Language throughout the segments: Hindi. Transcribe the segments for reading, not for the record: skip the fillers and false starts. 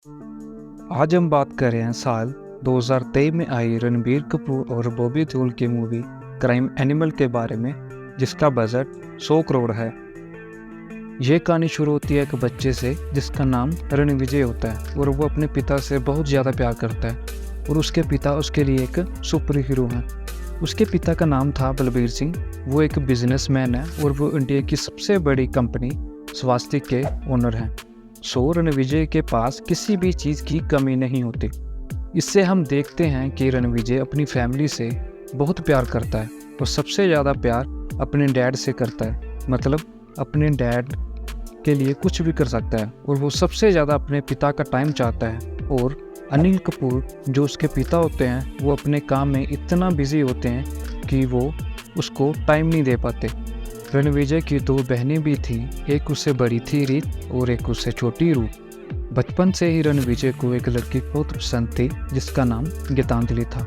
आज हम बात कर रहे हैं साल 2023 में आई रणबीर कपूर और बॉबी देओल की मूवी क्राइम एनिमल के बारे में, जिसका बजट 100 करोड़ है। ये कहानी शुरू होती है एक बच्चे से जिसका नाम रणविजय होता है और वो अपने पिता से बहुत ज़्यादा प्यार करता है और उसके पिता उसके लिए एक सुपर हीरो हैं। उसके पिता का नाम था बलबीर सिंह। वो एक बिजनेसमैन है और वो इंडिया की सबसे बड़ी कंपनी स्वास्तिक के ओनर हैं। रणविजय के पास किसी भी चीज़ की कमी नहीं होती। इससे हम देखते हैं कि रणविजय अपनी फैमिली से बहुत प्यार करता है और सबसे ज़्यादा प्यार अपने डैड से करता है। मतलब अपने डैड के लिए कुछ भी कर सकता है और वो सबसे ज़्यादा अपने पिता का टाइम चाहता है। और अनिल कपूर जो उसके पिता होते हैं वो अपने काम में इतना बिजी होते हैं कि वो उसको टाइम नहीं दे पाते। रणविजय की 2 बहनें भी थीं, एक उससे बड़ी थी रीत और एक उससे छोटी रूप। बचपन से ही रणविजय को एक लड़की बहुत पसंद थी जिसका नाम गीतांजलि था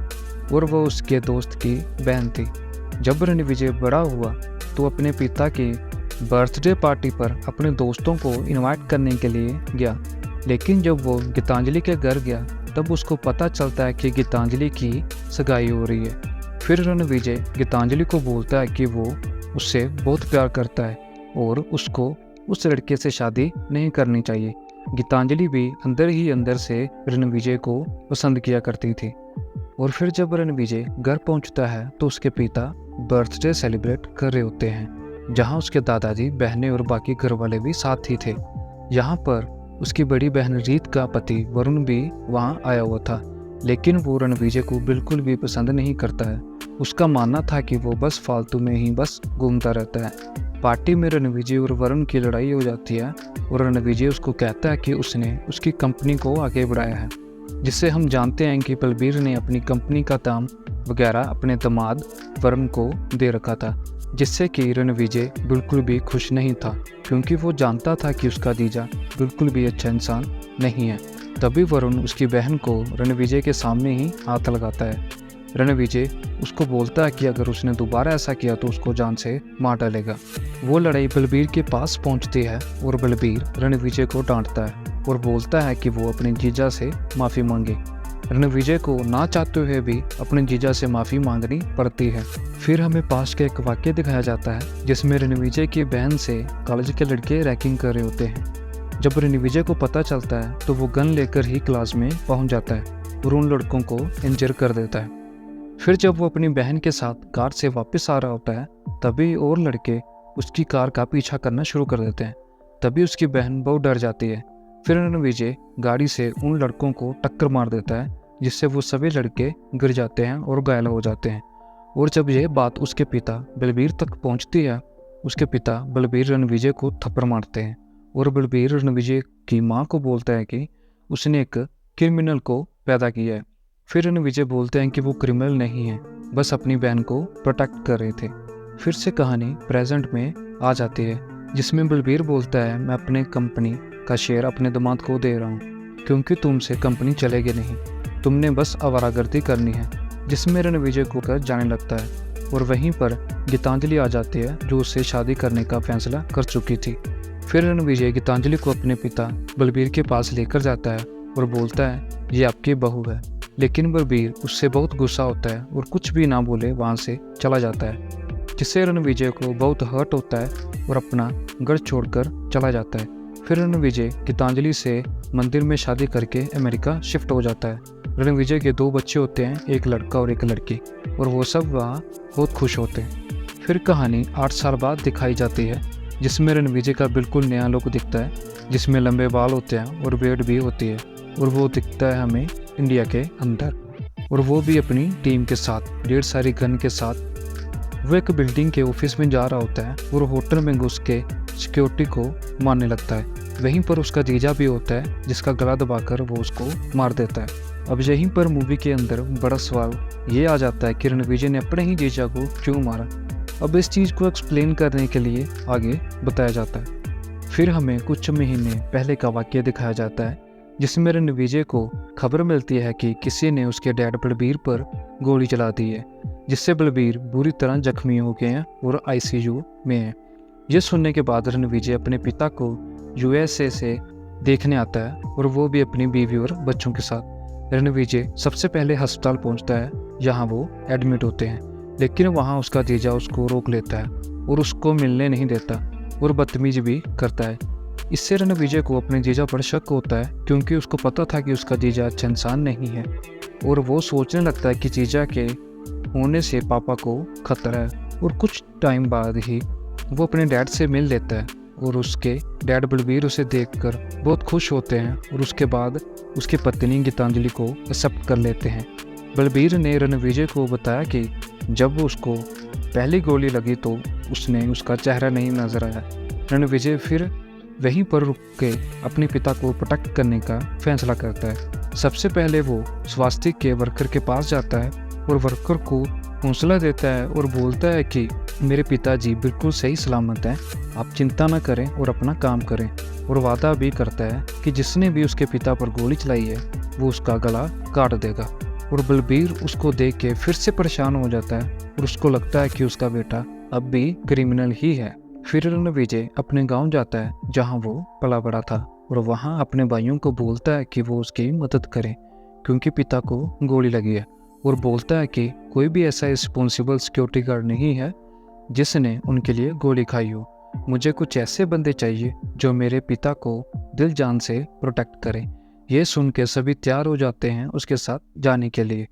और वो उसके दोस्त की बहन थी। जब रणविजय बड़ा हुआ तो अपने पिता की बर्थडे पार्टी पर अपने दोस्तों को इनवाइट करने के लिए गया, लेकिन जब वो गीतांजलि के घर गया तब उसको पता चलता है कि गीतांजलि की सगाई हो रही है। फिर रणविजय गीतांजलि को बोलता है कि वो उससे बहुत प्यार करता है और उसको उस लड़के से शादी नहीं करनी चाहिए। गीतांजलि भी अंदर ही अंदर से रणविजय को पसंद किया करती थी। और फिर जब रणविजय घर पहुंचता है तो उसके पिता बर्थडे सेलिब्रेट कर रहे होते हैं, जहां उसके दादाजी, बहनें और बाकी घर वाले भी साथ ही थे। यहाँ पर उसकी बड़ी बहन रीत का पति वरुण भी वहाँ आया हुआ था, लेकिन वो रणविजय को बिल्कुल भी पसंद नहीं करता है। उसका मानना था कि वो बस फालतू में ही बस घूमता रहता है। पार्टी में रणविजय और वरुण की लड़ाई हो जाती है और रणविजय उसको कहता है कि उसने उसकी कंपनी को आगे बढ़ाया है, जिससे हम जानते हैं कि बलबीर ने अपनी कंपनी का दाम वगैरह अपने दामाद वरुण को दे रखा था, जिससे कि रणविजय बिल्कुल भी खुश नहीं था क्योंकि वो जानता था कि उसका जीजा बिल्कुल भी अच्छा इंसान नहीं है। तभी वरुण उसकी बहन को रणविजय के सामने ही हाथ लगाता है। रणविजय उसको बोलता है कि अगर उसने दोबारा ऐसा किया तो उसको जान से मार डालेगा। वो लड़ाई बलबीर के पास पहुंचती है और बलबीर रणविजय को डांटता है और बोलता है कि वो अपने जीजा से माफ़ी मांगे। रणविजय को ना चाहते हुए भी अपने जीजा से माफ़ी मांगनी पड़ती है। फिर हमें पास का एक वाक्य दिखाया जाता है जिसमें रणविजय की बहन से कॉलेज के लड़के रैगिंग कर रहे होते हैं। जब रणविजय को पता चलता है तो वो गन लेकर ही क्लास में पहुंच जाता है और उन लड़कों को इंजर कर देता है। फिर जब वो अपनी बहन के साथ कार से वापस आ रहा होता है तभी और लड़के उसकी कार का पीछा करना शुरू कर देते हैं। तभी उसकी बहन बहुत डर जाती है। फिर रणविजय गाड़ी से उन लड़कों को टक्कर मार देता है, जिससे वो सभी लड़के गिर जाते हैं और घायल हो जाते हैं। और जब यह बात उसके पिता बलबीर तक पहुंचती है, उसके पिता बलबीर रणविजय को थप्पड़ मारते हैं और बलबीर रणविजय की माँ को बोलता है कि उसने एक क्रिमिनल को पैदा किया है। फिर रणविजय बोलते हैं कि वो क्रिमिनल नहीं है, बस अपनी बहन को प्रोटेक्ट कर रहे थे। फिर से कहानी प्रेजेंट में आ जाती है जिसमें बलबीर बोलता है, मैं अपने कंपनी का शेयर अपने दामाद को दे रहा हूँ क्योंकि तुमसे कंपनी चलेगी नहीं, तुमने बस आवारागर्दी करनी है। जिसमें रणविजय को कर जाने लगता है और वहीं पर गीतांजलि आ जाती है जो उससे शादी करने का फैसला कर चुकी थी। फिर रणविजय गीतांजलि को अपने पिता बलबीर के पास लेकर जाता है और बोलता है, ये आपकी बहू है। लेकिन बलबीर उससे बहुत गुस्सा होता है और कुछ भी ना बोले वहाँ से चला जाता है, जिससे रणविजय को बहुत हर्ट होता है और अपना घर छोड़कर चला जाता है। फिर रणविजय गीतांजलि से मंदिर में शादी करके अमेरिका शिफ्ट हो जाता है। रणविजय के 2 बच्चे होते हैं, एक लड़का और एक लड़की, और वो सब वहाँ बहुत खुश होते हैं। फिर कहानी 8 साल बाद दिखाई जाती है जिसमें रणविजय का बिल्कुल नया लुक दिखता है, जिसमें लंबे बाल होते हैं और बेड भी होती है और वो दिखता है हमें इंडिया के अंदर, और वो भी अपनी टीम के साथ ढेर सारी गन के साथ। वो एक बिल्डिंग के ऑफिस में जा रहा होता है और होटल में घुस के सिक्योरिटी को मारने लगता है। वहीं पर उसका जीजा भी होता है जिसका गला दबाकर वो उसको मार देता है। अब यहीं पर मूवी के अंदर बड़ा सवाल ये आ जाता है कि रणविजय ने अपने ही जीजा को क्यों मारा। अब इस चीज़ को एक्सप्लेन करने के लिए आगे बताया जाता है। फिर हमें कुछ महीने पहले का वाक्य दिखाया जाता है जिसमें रणविजय को खबर मिलती है कि किसी ने उसके डैड बलबीर पर गोली चला दी है, जिससे बलबीर बुरी तरह जख्मी हो गए हैं और आईसीयू में हैं। यह सुनने के बाद रणविजय अपने पिता को यूएसए से देखने आता है, और वो भी अपनी बीवी और बच्चों के साथ। रणविजय सबसे पहले अस्पताल पहुंचता है, जहां वो एडमिट होते हैं, लेकिन वहां उसका जीजा उसको रोक लेता है और उसको मिलने नहीं देता और बदतमीजी भी करता है। इससे रणविजय को अपने जीजा पर शक होता है, क्योंकि उसको पता था कि उसका जीजा अच्छा इंसान नहीं है, और वो सोचने लगता है कि जीजा के होने से पापा को खतरा है। और कुछ टाइम बाद ही वो अपने डैड से मिल लेता है, और उसके डैड बलबीर उसे देखकर बहुत खुश होते हैं, और उसके बाद उसकी पत्नी गीतांजलि को एक्सेप्ट कर लेते हैं। बलबीर ने रणविजय को बताया कि जब उसको पहली गोली लगी तो उसने उसका चेहरा नहीं नजर आया। रणविजय फिर वहीं पर रुक के अपने पिता को प्रोटेक्ट करने का फैसला करता है। सबसे पहले वो स्वास्थ्य के वर्कर के पास जाता है और वर्कर को हौसला देता है और बोलता है कि मेरे पिताजी बिल्कुल सही सलामत हैं, आप चिंता न करें और अपना काम करें। और वादा भी करता है कि जिसने भी उसके पिता पर गोली चलाई है वो उसका गला काट देगा। और बलबीर उसको देख के फिर से परेशान हो जाता है, और उसको लगता है कि उसका बेटा अब भी क्रिमिनल ही है। फिर रणविजय अपने गांव जाता है, जहां वो पला बड़ा था, और वहां अपने भाइयों को बोलता है कि वो उसकी मदद करें, क्योंकि पिता को गोली लगी है। और बोलता है कि कोई भी ऐसा रिस्पॉन्सिबल सिक्योरिटी गार्ड नहीं है जिसने उनके लिए गोली खाई हो। मुझे कुछ ऐसे बंदे चाहिए जो मेरे पिता को दिल जान से प्रोटेक्ट करें। ये सुन के सभी तैयार हो जाते हैं उसके साथ जाने के लिए।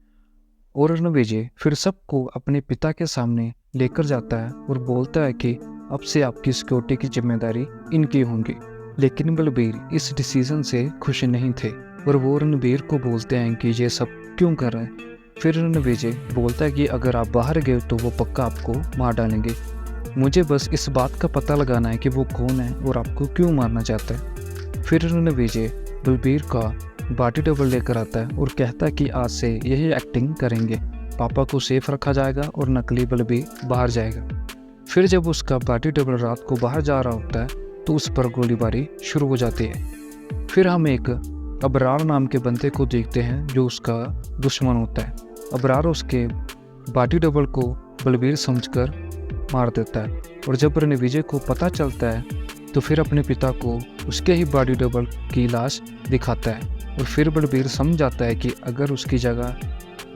और रणविजय फिर सबको अपने पिता के सामने लेकर जाता है और बोलता है कि अब से आपकी सिक्योरिटी की जिम्मेदारी इनकी होंगी। लेकिन बलबीर इस डिसीजन से खुश नहीं थे, और वो रणबीर को बोलते हैं कि ये सब क्यों कर रहे हैं। फिर रणविजय बोलता है कि अगर आप बाहर गए तो वो पक्का आपको मार डालेंगे। मुझे बस इस बात का पता लगाना है कि वो कौन है और आपको क्यों मारना चाहता है। फिर रणविजय बलबीर का बॉडी डबल लेकर आता है और कहता है कि आज से यही एक्टिंग करेंगे, पापा को सेफ रखा जाएगा और नकली बलबीर बाहर जाएगा। फिर जब उसका बॉडी डबल रात को बाहर जा रहा होता है तो उस पर गोलीबारी शुरू हो जाती है। फिर हम एक अबरार नाम के बंदे को देखते हैं जो उसका दुश्मन होता है। अबरार उसके बॉडी डबल को बलबीर समझकर मार देता है, और जब रणविजय को पता चलता है तो फिर अपने पिता को उसके ही बॉडी डबल की लाश दिखाता है। और फिर बलबीर समझ जाता है कि अगर उसकी जगह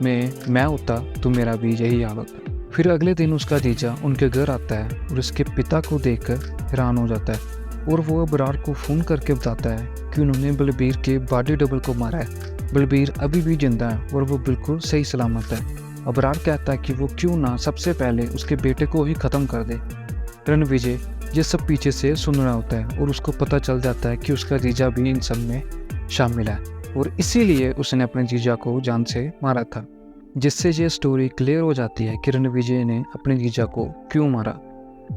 में मैं होता तो मेरा भी यही हाल होता। फिर अगले दिन उसका जीजा उनके घर आता है और उसके पिता को देखकर हैरान हो जाता है, और वो अबरार को फ़ोन करके बताता है कि उन्होंने बलबीर के बॉडी डबल को मारा है। बलबीर अभी भी जिंदा है और वो बिल्कुल सही सलामत है। अबरार कहता है कि वो क्यों ना सबसे पहले उसके बेटे को ही ख़त्म कर दे। रणविजय ये सब पीछे से सुन रहा होता है, और उसको पता चल जाता है कि उसका जीजा भी इन सब में शामिल है, और इसीलिए उसने अपने जीजा को जान से मारा था। जिससे ये स्टोरी क्लियर हो जाती है कि रणविजय ने अपने जीजा को क्यों मारा।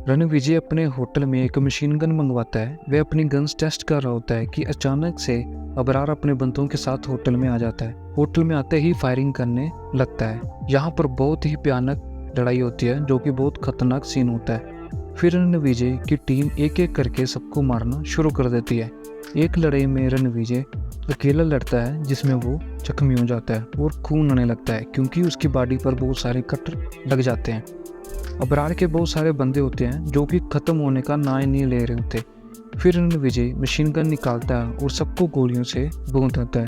रणविजय अपने होटल में एक मशीन गन मंगवाता है। वह अपनी गन्स टेस्ट कर रहा होता है कि अचानक से अबरार अपने बंदों के साथ होटल में आ जाता है। होटल में आते ही फायरिंग करने लगता है। यहाँ पर बहुत ही भयानक लड़ाई होती है, जो कि बहुत खतरनाक सीन होता है। फिर रणविजय की टीम एक एक करके सबको मारना शुरू कर देती है। एक लड़ाई में रणविजय अकेला लड़ता है, जिसमें वो जख्मी हो जाता है और खून आने लगता है, क्योंकि उसकी बॉडी पर बहुत सारे कट लग जाते हैं। अबरार के बहुत सारे बंदे होते हैं जो कि ख़त्म होने का ना ही नहीं ले रहे होते। फिर रणविजय मशीन गन निकालता है और सबको गोलियों से भून देता है।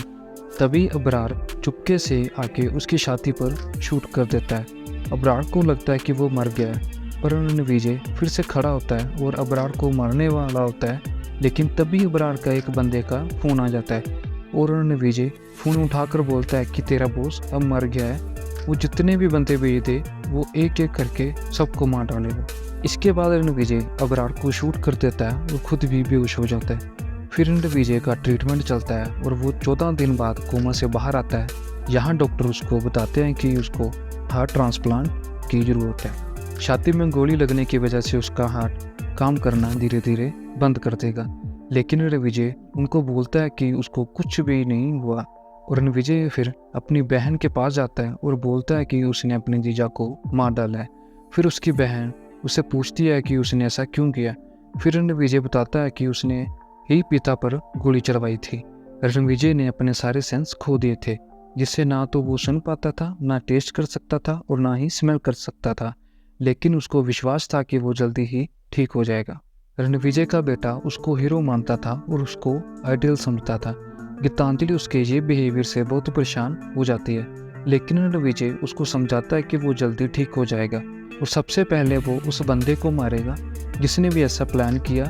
तभी अबरार चुपके से आके उसकी छाती पर शूट कर देता है। अबरार को लगता है कि वो मर गया है, पर रणविजय फिर से खड़ा होता है और अबरार को मारने वाला होता है। लेकिन तभी अबरार का एक बंदे का फ़ोन आ जाता है, और रणविजय फ़ोन उठाकर बोलता है कि तेरा बॉस अब मर गया है, वो जितने भी बंदे भेजे थे वो एक एक करके सबको मार डालेगा। इसके बाद रणविजय अबरार को शूट कर देता है और खुद भी बेहोश हो जाता है। फिर रणविजय का ट्रीटमेंट चलता है और वो 14 दिन बाद कोमा से बाहर आता है। यहाँ डॉक्टर उसको बताते हैं कि उसको हार्ट ट्रांसप्लांट की ज़रूरत है। छाती में गोली लगने की वजह से उसका हार्ट काम करना धीरे धीरे बंद कर देगा। लेकिन रणविजय उनको बोलता है कि उसको कुछ भी नहीं हुआ, और रणविजय फिर अपनी बहन के पास जाता है और बोलता है कि उसने अपने जीजा को मार डाला है। फिर उसकी बहन उससे पूछती है कि उसने ऐसा क्यों किया। फिर रणविजय बताता है कि उसने ही पिता पर गोली चलवाई थी। रणविजय ने अपने सारे सेंस खो दिए थे, जिससे ना तो वो सुन पाता था, ना टेस्ट कर सकता था, और ना ही स्मेल कर सकता था। लेकिन उसको विश्वास था कि वो जल्दी ही ठीक हो जाएगा। रणविजय का बेटा उसको हीरो मानता था और उसको आइडियल समझता था। गीतांजलि उसके ये बिहेवियर से बहुत परेशान हो जाती है, लेकिन रणविजय उसको समझाता है कि वो जल्दी ठीक हो जाएगा और सबसे पहले वो उस बंदे को मारेगा जिसने भी ऐसा प्लान किया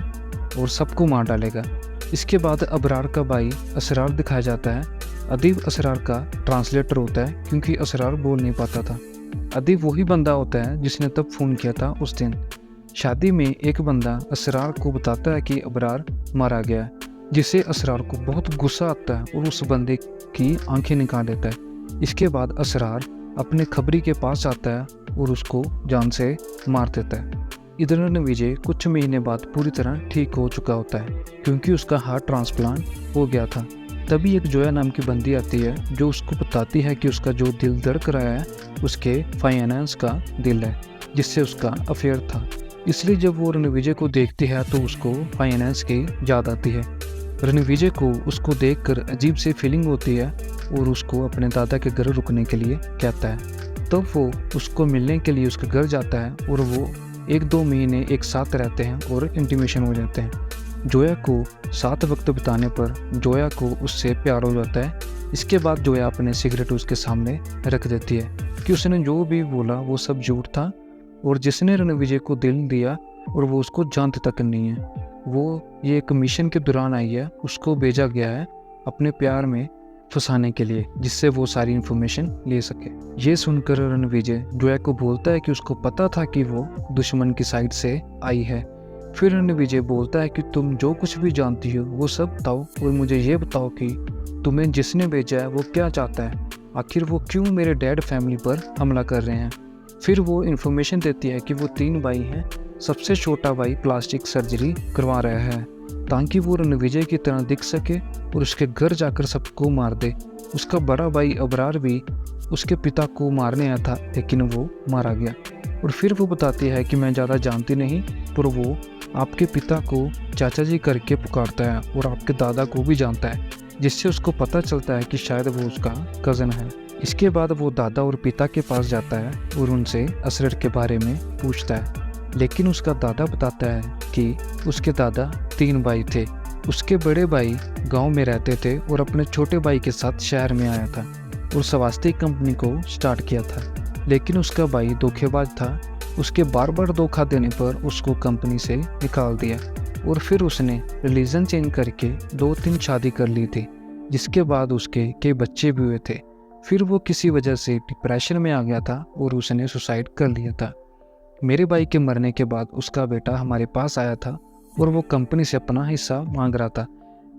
और सबको मार डालेगा। इसके बाद अबरार का भाई असरार दिखाया जाता है। अदीब असरार का ट्रांसलेटर होता है क्योंकि असरार बोल नहीं पाता था। अदीब वही बंदा होता है जिसने तब फ़ोन किया था उस दिन। शादी में एक बंदा असरार को बताता है कि अबरार मारा गया है, जिससे असरार को बहुत गुस्सा आता है और उस बंदे की आंखें निकाल देता है। इसके बाद असरार अपने खबरी के पास आता है और उसको जान से मार देता है। इधर रणविजय कुछ महीने बाद पूरी तरह ठीक हो चुका होता है क्योंकि उसका हार्ट ट्रांसप्लांट हो गया था। तभी एक जोया नाम की बंदी आती है जो उसको बताती है कि उसका जो दिल धड़क रहा है उसके फाइनेंस का दिल है जिससे उसका अफेयर था। इसलिए जब वो रणविजय को देखती है तो उसको फाइनेंस की याद आती है। रणविजय को उसको देखकर अजीब सी फीलिंग होती है और उसको अपने दादा के घर रुकने के लिए कहता है। तब वो उसको मिलने के लिए उसके घर जाता है और वो 1-2 महीने एक साथ रहते हैं और इंटीमेशन हो जाते हैं। जोया को साथ वक्त बिताने पर जोया को उससे प्यार हो जाता है। इसके बाद जोया अपने सिगरेट उसके सामने रख देती है कि उसने जो भी बोला वो सब झूठ था और जिसने रणविजय को दिल दिया और वो उसको जानते तक नहीं है, वो ये एक मिशन के दौरान आई है, उसको भेजा गया है अपने प्यार में फंसाने के लिए जिससे वो सारी इन्फॉर्मेशन ले सके। ये सुनकर रणविजय जोया को बोलता है कि उसको पता था कि वो दुश्मन की साइड से आई है। फिर रणविजय बोलता है कि तुम जो कुछ भी जानती हो वो सब बताओ और मुझे ये बताओ कि तुम्हें जिसने भेजा है वो क्या चाहता है, आखिर वो क्यों मेरे डैड फैमिली पर हमला कर रहे हैं। फिर वो इन्फॉर्मेशन देती है कि वो 3 भाई हैं, सबसे छोटा भाई प्लास्टिक सर्जरी करवा रहा है ताकि वो रणविजय की तरह दिख सके और उसके घर जाकर सबको मार दे। उसका बड़ा भाई अबरार भी उसके पिता को मारने आया था लेकिन वो मारा गया। और फिर वो बताती है कि मैं ज़्यादा जानती नहीं पर वो आपके पिता को चाचा जी करके पुकारता है और आपके दादा को भी जानता है, जिससे उसको पता चलता है कि शायद वो उसका कज़न है। इसके बाद वो दादा और पिता के पास जाता है और उनसे असरर के बारे में पूछता है, लेकिन उसका दादा बताता है कि उसके दादा 3 भाई थे। उसके बड़े भाई गांव में रहते थे और अपने छोटे भाई के साथ शहर में आया था और स्वास्थ्य कंपनी को स्टार्ट किया था, लेकिन उसका भाई धोखेबाज था। उसके बार बार धोखा देने पर उसको कंपनी से निकाल दिया और फिर उसने रिलीजन चेंज करके 2-3 शादी कर ली थी, जिसके बाद उसके कई बच्चे भी हुए थे। फिर वो किसी वजह से डिप्रेशन में आ गया था और उसने सुसाइड कर लिया था। मेरे भाई के मरने के बाद उसका बेटा हमारे पास आया था और वो कंपनी से अपना हिस्सा मांग रहा था,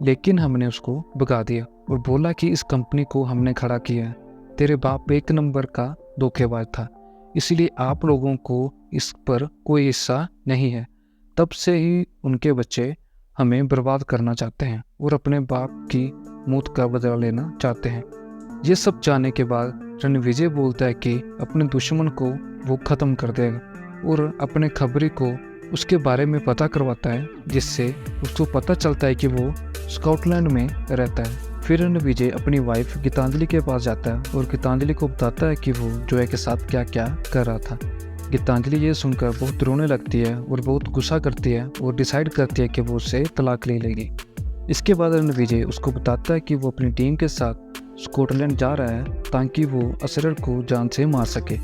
लेकिन हमने उसको भगा दिया और बोला कि इस कंपनी को हमने खड़ा किया है, तेरे बाप 1 नंबर का धोखेबाज था, इसलिए आप लोगों को इस पर कोई हिस्सा नहीं है। तब से ही उनके बच्चे हमें बर्बाद करना चाहते हैं और अपने बाप की मौत का बदला लेना चाहते हैं। ये सब जानने के बाद रणविजय बोलता है कि अपने दुश्मन को वो ख़त्म कर देगा और अपने खबरी को उसके बारे में पता करवाता है, जिससे उसको पता चलता है कि वो स्कॉटलैंड में रहता है। फिर रणविजय अपनी वाइफ गीतांजलि के पास जाता है और गीतांजलि को बताता है कि वो जोया के साथ क्या क्या कर रहा था। गीतांजलि ये सुनकर बहुत रोने लगती है और बहुत गुस्सा करती है और डिसाइड करती है कि वो उससे तलाक ले लेगी। इसके बाद रणविजय उसको बताता है कि वो अपनी टीम के साथ स्कॉटलैंड जा रहा है ताकि वो असरर को जान से मार सके।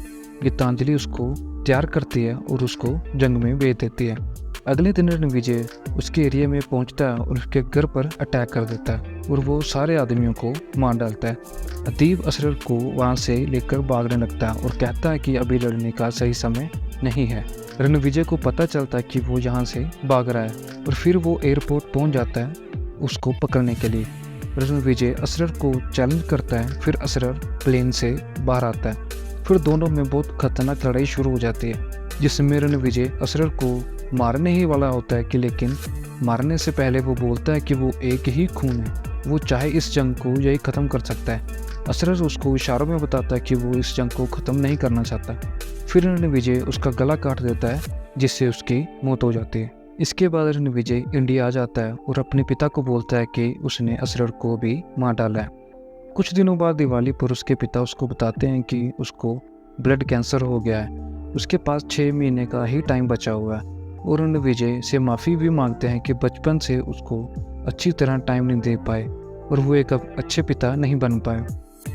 गीतांजलि उसको तैयार करती है और उसको जंग में भेज देती है। अगले दिन रणविजय उसके एरिया में पहुंचता है और उसके घर पर अटैक कर देता है और वो सारे आदमियों को मार डालता है। अदीब असरर को वहां से लेकर भागने लगता है और कहता है कि अभी लड़ने का सही समय नहीं है। रणविजय को पता चलता है कि वो यहाँ से भाग रहा है और फिर वो एयरपोर्ट पहुंच जाता है उसको पकड़ने के लिए। रणविजय असरर को चैलेंज करता है, फिर असरर प्लेन से बाहर आता है। फिर दोनों में बहुत खतरनाक लड़ाई शुरू हो जाती है, जिसमें रणविजय असरर को मारने ही वाला होता है कि लेकिन मारने से पहले वो बोलता है कि वो एक ही खून है, वो चाहे इस जंग को यही ख़त्म कर सकता है। असरर उसको इशारों में बताता है कि वो इस जंग को ख़त्म नहीं करना चाहता। फिर रणविजय उसका गला काट देता है, जिससे उसकी मौत हो जाती है। इसके बाद रणविजय इंडिया आ जाता है और अपने पिता को बोलता है कि उसने असरर को भी मार डाला है। कुछ दिनों बाद दिवाली पर उसके पिता उसको बताते हैं कि उसको ब्लड कैंसर हो गया है, उसके पास 6 महीने का ही टाइम बचा हुआ है और रणविजय से माफ़ी भी मांगते हैं कि बचपन से उसको अच्छी तरह टाइम नहीं दे पाए और वो एक अच्छे पिता नहीं बन पाए।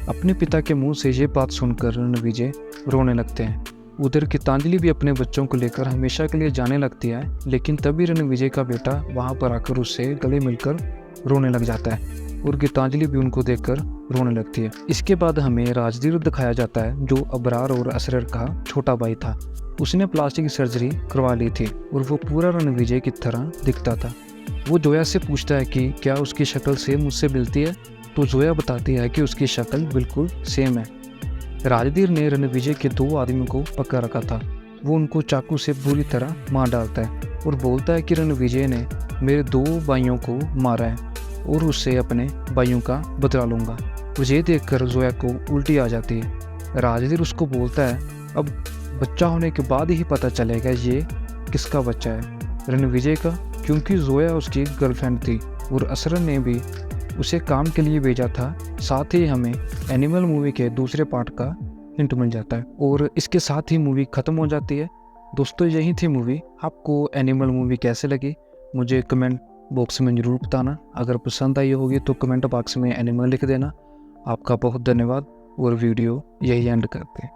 अपने पिता के मुंह से ये बात सुनकर रणविजय रोने लगते हैं। उधर गीतांजलि भी अपने बच्चों को लेकर हमेशा के लिए जाने लगती है, लेकिन तभी रणविजय का बेटा वहाँ पर आकर उससे गले मिलकर रोने लग जाता है और गीतांजलि भी उनको देखकर रोने लगती है। इसके बाद हमें राजधीर दिखाया जाता है, जो अबरार और असरर का छोटा भाई था। उसने प्लास्टिक सर्जरी करवा ली थी और वो पूरा रणविजय की तरह दिखता था। वो जोया से पूछता है कि क्या उसकी शक्ल सेम मुझसे मिलती है, तो जोया बताती है कि उसकी शक्ल बिल्कुल सेम है। राजधीर ने रणविजय के 2 आदमियों को पकड़ रखा था। वो उनको चाकू से बुरी तरह मार डालता है और बोलता है कि रणविजय ने मेरे 2 भाइयों को मारा है और उससे अपने भाइयों का बदला लूँगा। उसे देखकर जोया को उल्टी आ जाती है। राजधीर उसको बोलता है अब बच्चा होने के बाद ही पता चलेगा ये किसका बच्चा है, रणविजय का, क्योंकि जोया उसकी गर्लफ्रेंड थी और असरर ने भी उसे काम के लिए भेजा था। साथ ही हमें एनिमल मूवी के दूसरे पार्ट का हिंट मिल जाता है और इसके साथ ही मूवी ख़त्म हो जाती है। दोस्तों, यही थी मूवी। आपको एनिमल मूवी कैसे लगी मुझे कमेंट बॉक्स में ज़रूर बताना। अगर पसंद आई होगी तो कमेंट बॉक्स में एनिमल लिख देना। आपका बहुत धन्यवाद और वीडियो यही एंड करते हैं।